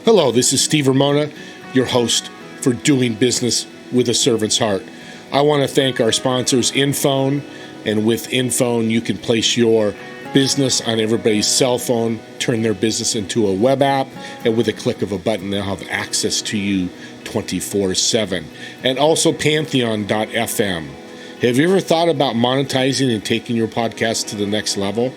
Hello, this is Steve Ramona, your host for Doing Business with a Servant's Heart. I want to thank our sponsors, Infone, and with Infone, you can place your business on everybody's cell phone, turn their business into a web app, and with a click of a button, they'll have access to you 24/7. And also Pantheon.fm. Have you ever thought about monetizing and taking your podcast to the next level?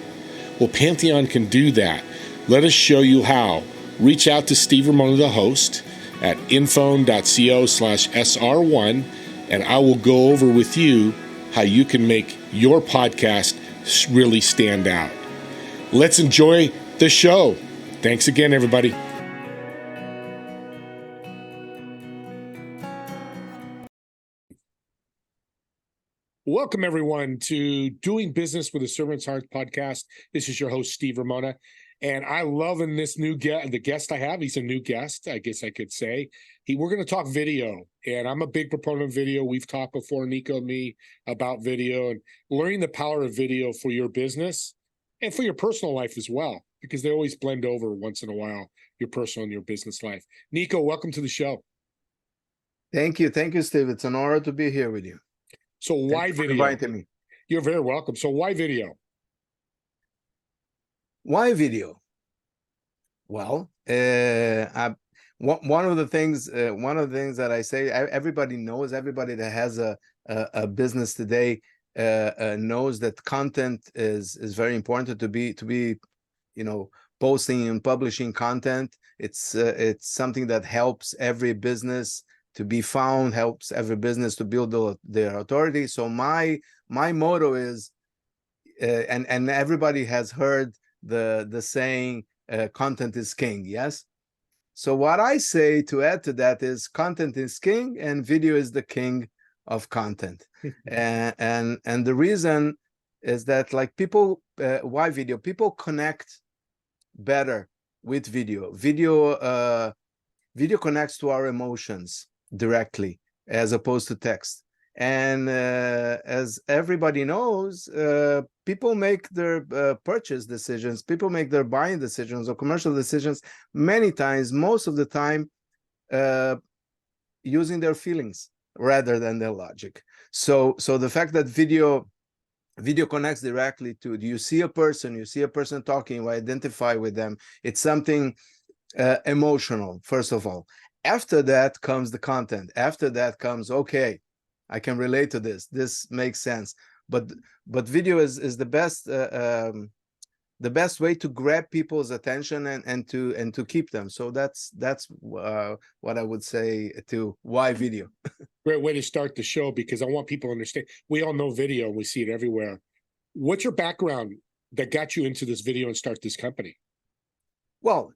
Well, Pantheon can do that. Let us show you how. Reach out to Steve Ramona, the host, at infone.co/SR1, and I will go over with you how you can make your podcast really stand out. Let's enjoy the show. Thanks again, everybody. Welcome, everyone, to Doing Business with a Servant's Heart podcast. This is your host, Steve Ramona. And I love in this new the guest I have. He's a new guest, I guess I could say. We're going to talk video, and I'm a big proponent of video. We've talked before, Neco and me, about video and learning the power of video for your business and for your personal life as well, because they always blend over once in a while, your personal and your business life. Neco, welcome to the show. Thank you, Steve. It's an honor to be here with you. So why video? Inviting me. You're very welcome. So why video? Why video? Well, one of the things that I say, everybody knows, everybody that has a business today knows that content is very important to be posting and publishing content. It's something that helps every business to be found, helps every business to build their authority. So my motto is, and everybody has heard the saying, content is king. Yes. So what I say to add to that is content is king and video is the king of content. and the reason is that, like, people, why video? People connect better with video. Video connects to our emotions directly as opposed to text. And as everybody knows, people make their purchase decisions, people make their buying decisions or commercial decisions many times, most of the time, using their feelings rather than their logic. So the fact that video connects directly to, you see a person talking, you identify with them, it's something emotional, first of all. After that comes the content. After that comes, okay, I can relate to this. This makes sense. But video is the best way to grab people's attention and to keep them. So that's what I would say to why video. Great way to start the show, because I want people to understand. We all know video. We see it everywhere. What's your background that got you into this video and start this company? Well,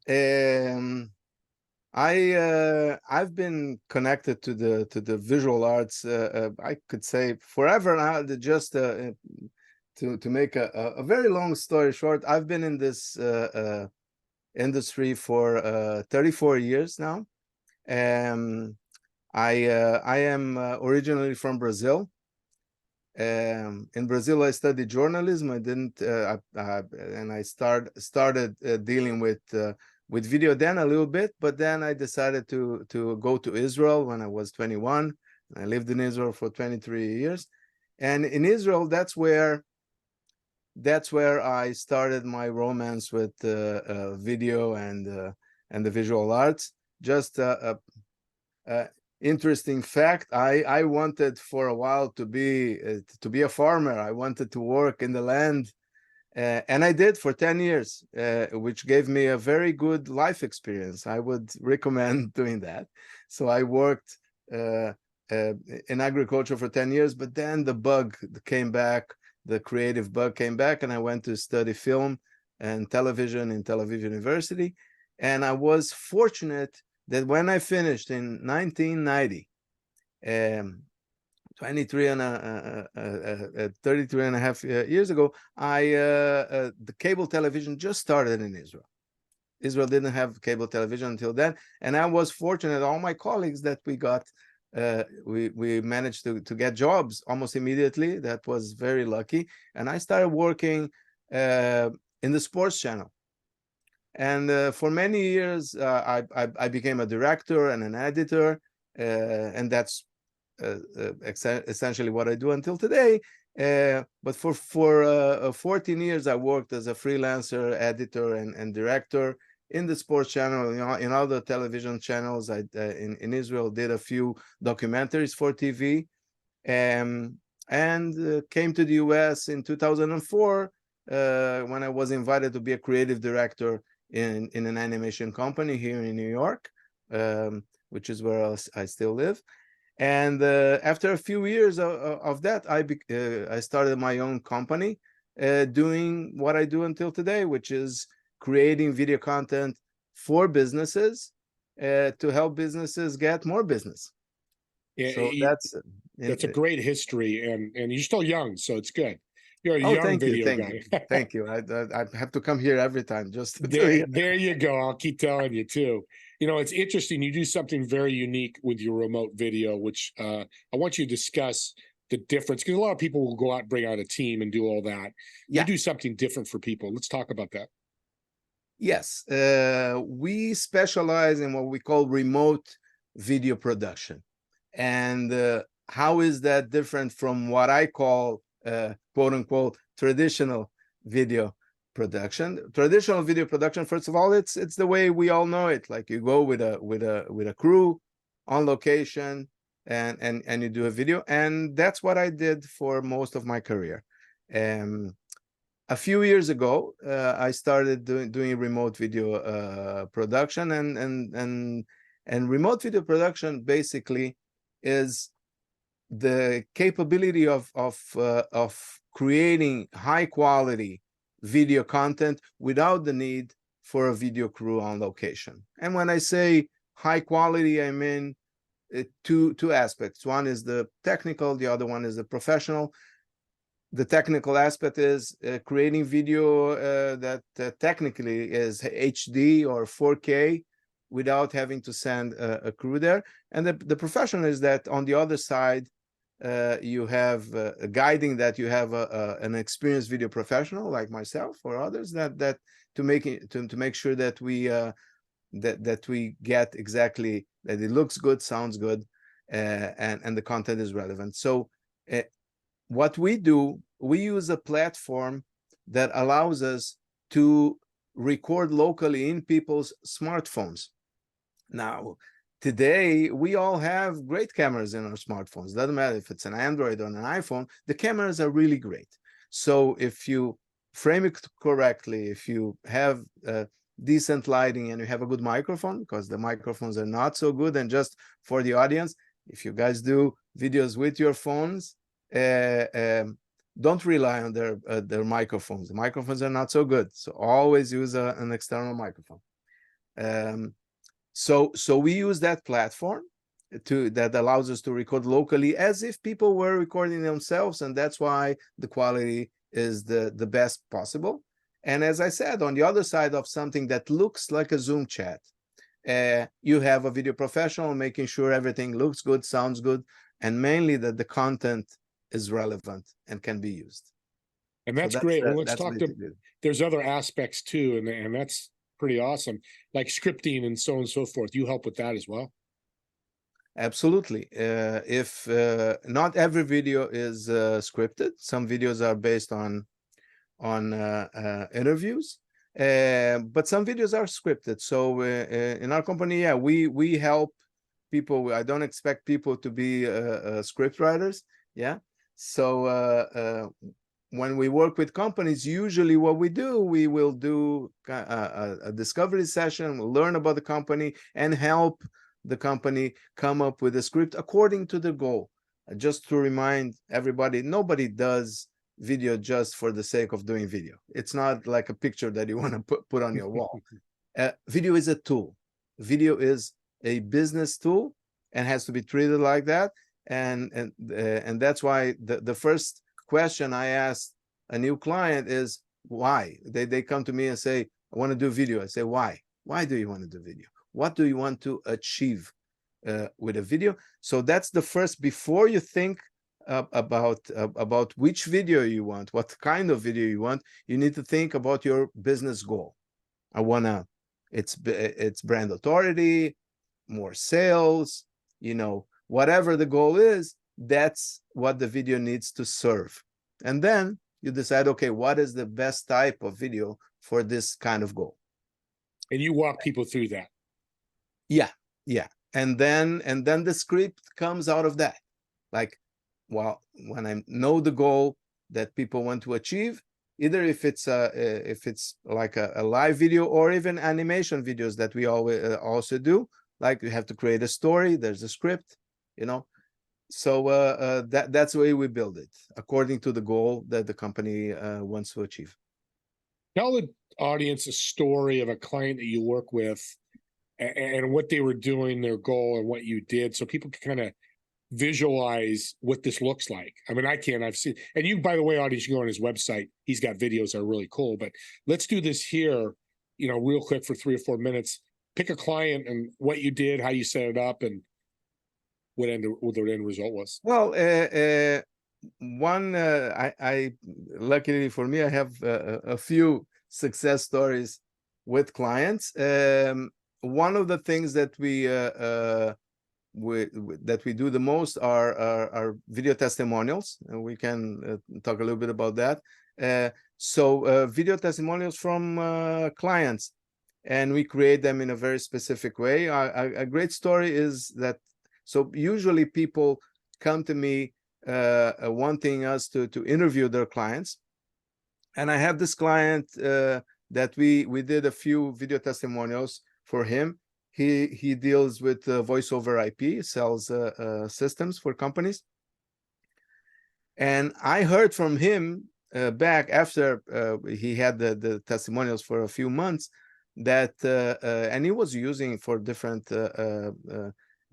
I've been connected to the visual arts, I could say forever now. Just to make a very long story short, I've been in this industry for 34 years now. I am originally from Brazil. In Brazil, I studied journalism. I didn't, and I started dealing with video then a little bit, but then I decided to go to Israel when I was 21. I lived in Israel for 23 years, and in Israel, that's where I started my romance with video and the visual arts. Just interesting fact: I wanted for a while to be a farmer. I wanted to work in the land. And I did for 10 years, which gave me a very good life experience. I would recommend doing that. So I worked in agriculture for 10 years, but then the bug came back, the creative bug came back, and I went to study film and television in Tel Aviv University. And I was fortunate that when I finished in 1990, 33 and a half years ago, the cable television just started in Israel. Israel didn't have cable television until then, and I was fortunate. All my colleagues that we got, we managed to get jobs almost immediately. That was very lucky, and I started working in the sports channel. And for many years, I became a director and an editor, and that's essentially what I do until today. But for 14 years, I worked as a freelancer, editor, and director in the sports channel, in other television channels. I in Israel did a few documentaries for TV, and came to the US in 2004 when I was invited to be a creative director in an animation company here in New York, which is where I still live. And after a few years of that, I started my own company, doing what I do until today, which is creating video content for businesses to help businesses get more business. Yeah, So that's a great history, and you're still young, so it's good. You're a young thank you, video guy. thank you. I have to come here every time just to There you go. I'll keep telling you too. It's interesting. You do something very unique with your remote video, which I want you to discuss the difference, because a lot of people will go out and bring out a team and do all that. You do something different for people. Let's talk about that. Yes, we specialize in what we call remote video production. And how is that different from what I call quote unquote traditional video production? Traditional video production, first of all, it's the way we all know it. Like you go with a crew on location and you do a video, and that's what I did for most of my career. A few years ago, I started doing remote video production, and remote video production basically is the capability of creating high quality video content without the need for a video crew on location. And when I say high quality, I mean two aspects. One is the technical, the other one is the professional. The technical aspect is creating video that technically is HD or 4K without having to send a crew there. And the professional is that on the other side, you have guiding that you have an experienced video professional like myself or others that to make sure that we that we get exactly that it looks good, sounds good, and the content is relevant. So what we do, we use a platform that allows us to record locally in people's smartphones. Now, today, we all have great cameras in our smartphones. Doesn't matter if it's an Android or an iPhone, the cameras are really great. So if you frame it correctly, if you have decent lighting and you have a good microphone, because the microphones are not so good, and just for the audience, if you guys do videos with your phones, don't rely on their microphones. The microphones are not so good, so always use an external microphone. So we use that platform that allows us to record locally as if people were recording themselves, and that's why the quality is the best possible. And as I said, on the other side of something that looks like a Zoom chat, you have a video professional making sure everything looks good, sounds good, and mainly that the content is relevant and can be used. And that's great. Well, let's talk there's other aspects too, and that's pretty awesome, like scripting and so on and so forth. You help with that as well? Absolutely. If not every video is scripted, some videos are based on interviews, but some videos are scripted. So in our company, yeah, we help people. I don't expect people to be script writers. Yeah. So when we work with companies, usually what we do, we will do a discovery session. We'll learn about the company and help the company come up with a script according to the goal. Just to remind everybody, nobody does video just for the sake of doing video. It's not like a picture that you want to put on your wall. Video is a tool. Video is a business tool and has to be treated like that. And that's why the first question I ask a new client is why. They come to me and say, I want to do video. I say, why? Why do you want to do video? What do you want to achieve with a video? So that's the first, before you think about which video you want, what kind of video you want, you need to think about your business goal. it's brand authority, more sales, whatever the goal is, that's what the video needs to serve. And then you decide, okay, what is the best type of video for this kind of goal? And you walk people through that. Yeah. And then the script comes out of that. Like, well, when I know the goal that people want to achieve, either if it's like a live video or even animation videos that we always also do, like you have to create a story, there's a script, so that's the way we build it, according to the goal that the company wants to achieve. Tell the audience a story of a client that you work with and what they were doing, their goal, and what you did, so people can kind of visualize what this looks like. I mean, I can. I've seen, and you, by the way, audience, you go on his website. He's got videos that are really cool. But let's do this here, real quick for 3 or 4 minutes. Pick a client and what you did, how you set it up, and what the end result was. Well, I luckily for me, I have a few success stories with clients. One of the things that we do the most are video testimonials, and we can talk a little bit about that. So video testimonials from clients, and we create them in a very specific way. A great story is that, so usually people come to me wanting us to interview their clients, and I have this client that we did a few video testimonials for him. He deals with voice over IP, sells systems for companies. And I heard from him back after he had the testimonials for a few months, that and he was using for different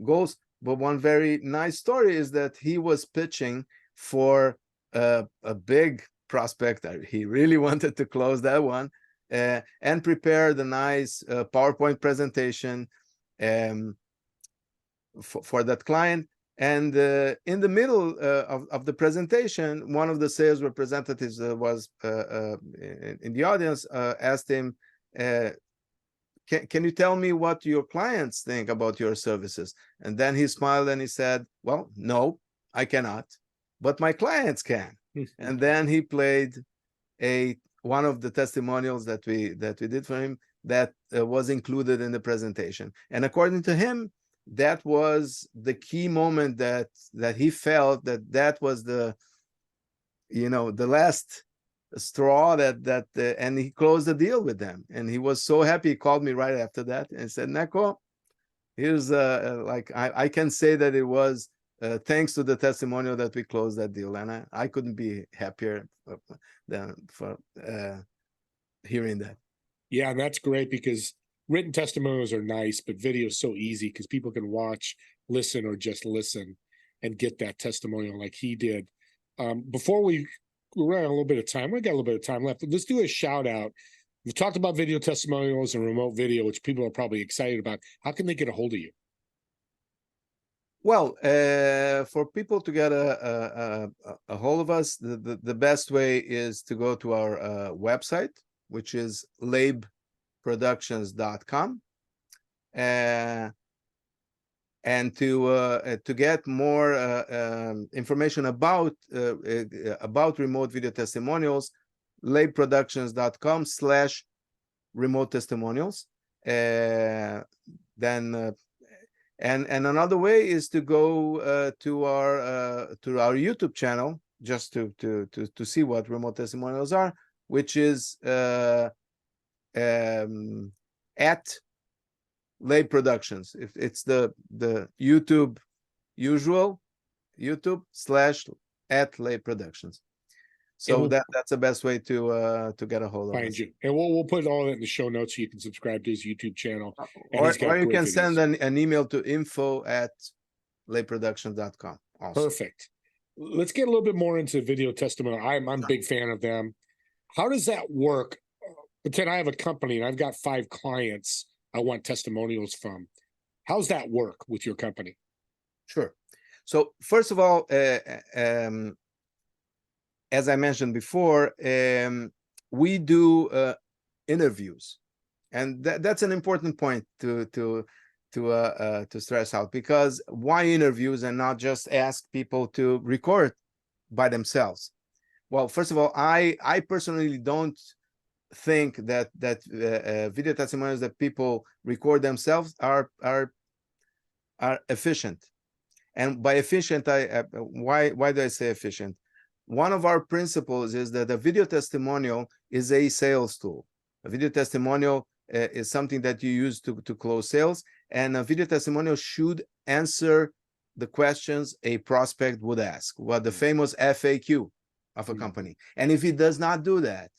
goals. But one very nice story is that he was pitching for a big prospect. He really wanted to close that one. And prepared a nice PowerPoint presentation for that client. And in the middle of the presentation, one of the sales representatives was in the audience, asked him, can you tell me what your clients think about your services? And then he smiled and he said, well, no, I cannot, but my clients can. And then he played one of the testimonials that we did for him that was included in the presentation. And according to him, that was the key moment that he felt that was the last straw and he closed the deal with them. And he was so happy. He called me right after that and said, Neco, here's like I can say that it was thanks to the testimonial that we closed that deal. And I couldn't be happier than for hearing that. Yeah, that's great, because written testimonials are nice, but video is so easy because people can watch, listen, or just listen and get that testimonial like he did. Before we're running a little bit of time, we got a little bit of time left. Let's do a shout out. We've talked about video testimonials and remote video, which people are probably excited about. How can they get a hold of you? Well, for people to get a hold of us, the best way is to go to our website, which is leibproductions.com, and to get more information about remote video testimonials, leibproductions.com/remote testimonials. And another way is to go to our YouTube channel, just to see what remote testimonials are, which is at Leib Productions. If it's the YouTube usual, YouTube/at Leib Productions. So that's the best way to get a hold of us. You. And we'll put all that in the show notes so you can subscribe to his YouTube channel. Or you can send an email to info@leibproductions.com. Perfect. Let's get a little bit more into video testimony. I'm a big fan of them. How does that work? Pretend I have a company and I've got 5 clients I want testimonials from. How's that work with your company? Sure. So first of all, as I mentioned before, we do interviews, And that's an important point to stress out, because why interviews and not just ask people to record by themselves? Well, first of all, I personally don't think that video testimonials that people record themselves are efficient. And by efficient, why do I say efficient? One of our principles is that a video testimonial is a sales tool. A video testimonial is something that you use to close sales, and a video testimonial should answer the questions a prospect would ask, what the famous FAQ of a company. And if it does not do that,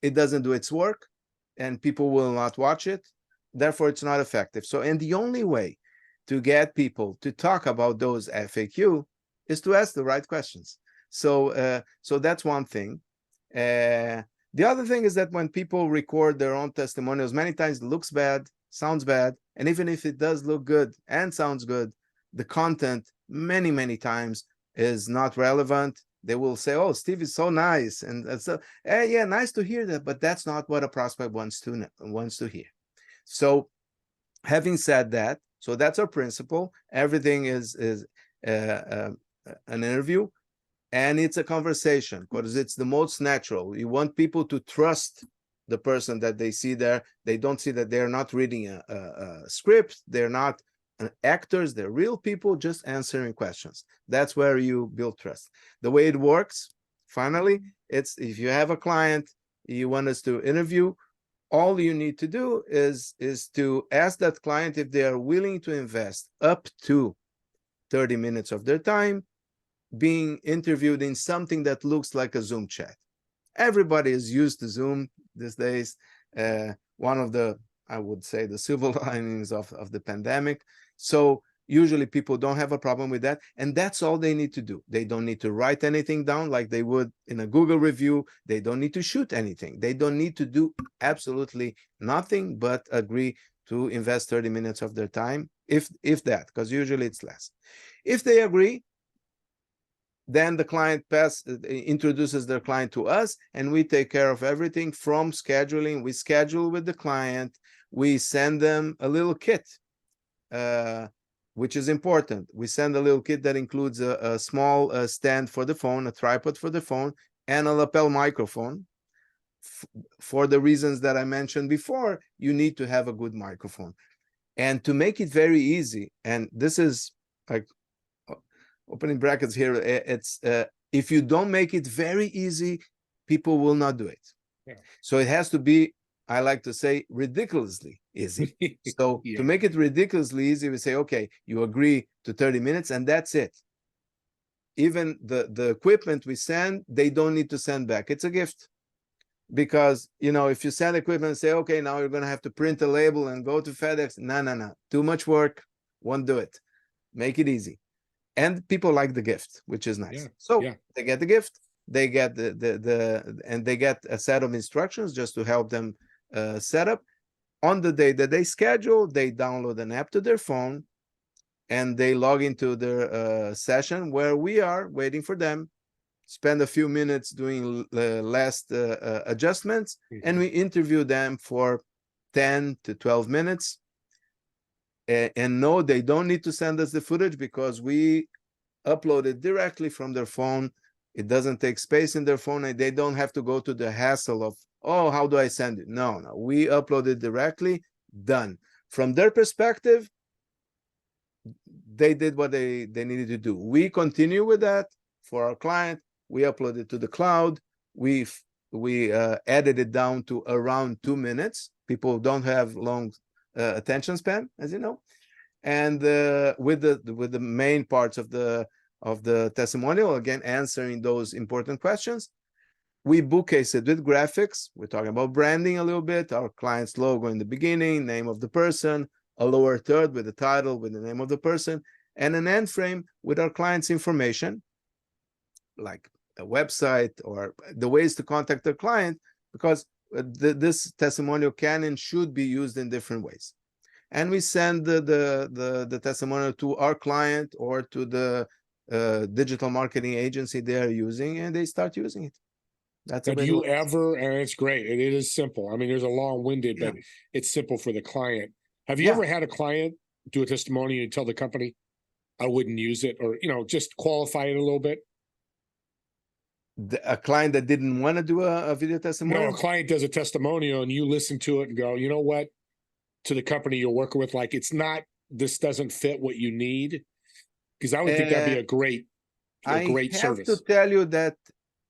it doesn't do its work, and people will not watch it. Therefore, it's not effective. So, and the only way to get people to talk about those FAQ is to ask the right questions. So, so that's one thing. The other thing is that when people record their own testimonials, many times it looks bad, sounds bad, and even if it does look good and sounds good, the content many times is not relevant. They will say, "Oh, Steve is so nice," and so, yeah, nice to hear that, but that's not what a prospect wants to hear. So, having said that, so that's our principle. Everything is an interview, and it's a conversation, because it's the most natural. You want people to trust the person that they see there. They don't see that they're not reading a script. They're not actors. They're real people just answering questions. That's where you build trust. The way it works, finally, it's if you have a client you want us to interview, all you need to do is to ask that client if they are willing to invest up to 30 minutes of their time being interviewed in something that looks like a Zoom chat. Everybody is used to Zoom these days. One of the, I would say, the silver linings of the pandemic. So usually people don't have a problem with that. And that's all they need to do. They don't need to write anything down like they would in a Google review. They don't need to shoot anything. They don't need to do absolutely nothing but agree to invest 30 minutes of their time, if that, because usually it's less. If they agree, then the client introduces their client to us, and we take care of everything from scheduling. We schedule with the client. We send them a little kit, which is important. We send a little kit that includes a small stand for the phone, a tripod for the phone, and a lapel microphone. For the reasons that I mentioned before, you need to have a good microphone. And to make it very easy, and this is like opening brackets here, it's if you don't make it very easy, people will not do it. Yeah. So it has to be, I like to say, ridiculously easy. So yeah, to make it ridiculously easy, we say, okay, you agree to 30 minutes and that's it. Even the equipment we send, they don't need to send back. It's a gift. Because, you know, if you send equipment and say, okay, now you're going to have to print a label and go to FedEx. No. Too much work. Won't do it. Make it easy. And people like the gift, which is nice. Yeah. So yeah, they get the gift. They get and they get a set of instructions just to help them set up. On the day that they schedule, they download an app to their phone and they log into their session where we are waiting for them, spend a few minutes doing last adjustments, and we interview them for 10 to 12 minutes. And no, they don't need to send us the footage because we upload it directly from their phone. It doesn't take space in their phone, and they don't have to go to the hassle of, oh, how do I send it? No, we upload it directly, done. From their perspective, they did what they needed to do. We continue with that for our client. We upload it to the cloud. We edit it down to around 2 minutes. People don't have long attention span, as you know. And with the main parts of the testimonial, again, answering those important questions. We bookcase it with graphics. We're talking about branding a little bit, our client's logo in the beginning, name of the person, a lower third with the title, with the name of the person, and an end frame with our client's information, like a website or the ways to contact the client, because this testimonial can and should be used in different ways. And we send the testimonial to our client or to the digital marketing agency they are using, and they start using it. That's Now, a do way you ever, and it's great, and it is simple. I mean, there's a long-winded, yeah. but it's simple for the client. Have you Yeah. ever had a client do a testimonial and tell the company, I wouldn't use it, or, just qualify it a little bit? A client that didn't want to do a video No, testimonial? a client does a testimonial and you listen to it and go, you know what, to the company you're working with, like, this doesn't fit what you need. Because I would think that'd be a great I have to service. tell you that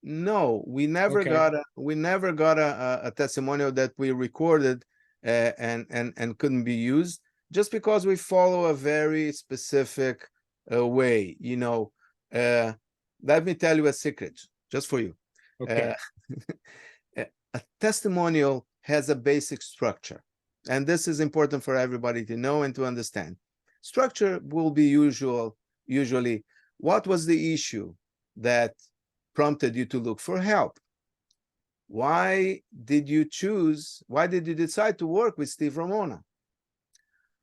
no, we never Okay. got a testimonial that we recorded and couldn't be used, just because we follow a very specific way. Let me tell you a secret, just for you. Okay. A testimonial has a basic structure, and this is important for everybody to know and to understand. Structure will be usually, what was the issue that prompted you to look for help? Why did you decide to work with Steve Ramona?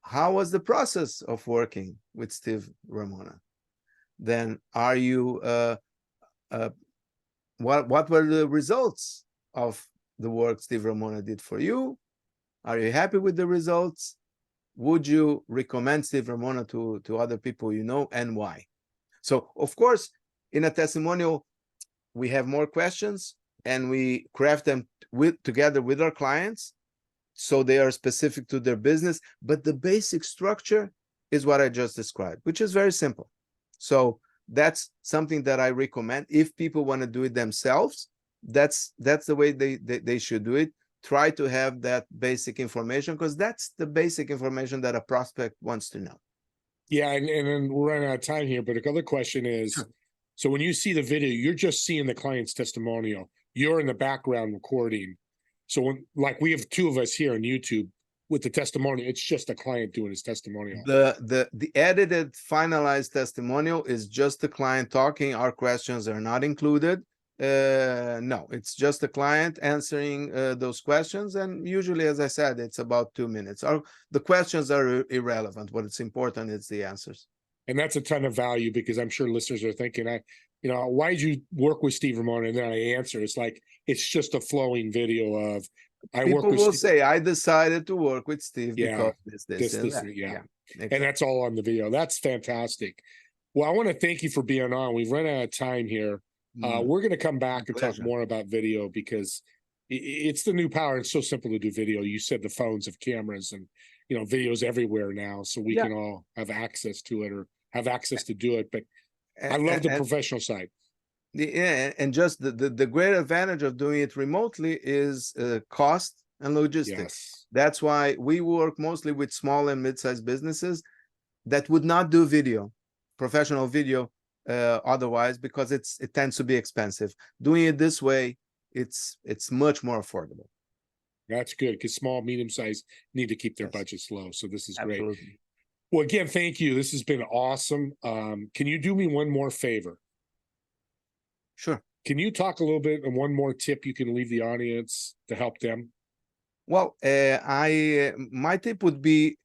How was the process of working with Steve Ramona? Then are you what were the results of the work Steve Ramona did for you? Are you happy with the results? Would you recommend Steve Ramona to other people you know, and why? So, of course, in a testimonial, we have more questions and we craft them together with our clients, so they are specific to their business. But the basic structure is what I just described, which is very simple. So that's something that I recommend. If people want to do it themselves, that's the way they should do it. Try to have that basic information, because that's the basic information that a prospect wants to know. Yeah, and then we're running out of time here, but the other question is, Sure. So when you see the video, you're just seeing the client's testimonial. You're in the background recording. So like we have two of us here on YouTube with the testimonial, it's just a client doing his testimonial. The edited, finalized testimonial is just the client talking. Our questions are not included. No, it's just the client answering those questions, and usually, as I said, it's about 2 minutes. The questions are irrelevant. What's important is the answers. And that's a ton of value, because I'm sure listeners are thinking, why did you work with Steve Ramona? And then I answer, it's like, it's just a flowing video of, People will say, I decided to work with Steve because this, and that. Yeah. Exactly. And that's all on the video. That's fantastic. Well, I want to thank you for being on. We've run out of time here. We're going to come back and talk more about video, because it's the new power. It's so simple to do video. You said the phones have cameras, and videos everywhere now, so we can all have access to it, or have access to do it. But I love the professional side. Yeah, and just the great advantage of doing it remotely is cost and logistics. Yes. That's why we work mostly with small and mid-sized businesses that would not do professional video otherwise, because it tends to be expensive. Doing it this way, it's much more affordable. That's good, because small, medium-sized need to keep their budgets low. So this is great. Absolutely. Well, again, thank you. This has been awesome. Can you do me one more favor? Sure. Can you talk a little bit and one more tip you can leave the audience to help them? Well, my tip would be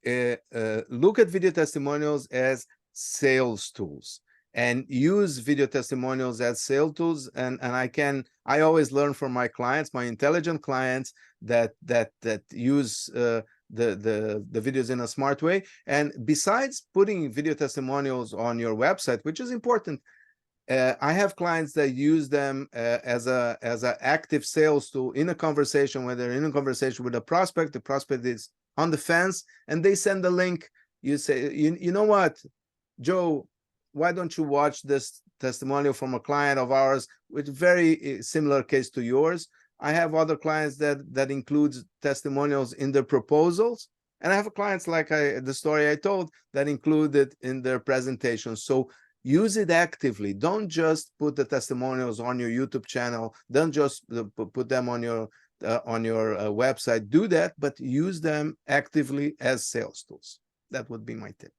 look at video testimonials as sales tools, and use video testimonials as sales tools. And I always learn from my clients, my intelligent clients, that use the videos in a smart way. And besides putting video testimonials on your website, which is important, I have clients that use them as a active sales tool in a conversation. When they're in a conversation with a prospect, the prospect is on the fence, and they send the link. You say, you know what, Joe, why don't you watch this testimonial from a client of ours with very similar case to yours? I have other clients that includes testimonials in their proposals, and I have clients like the story I told that include it in their presentation. So use it actively. Don't just put the testimonials on your YouTube channel. Don't just put them on your website. Do that, but use them actively as sales tools. That would be my tip.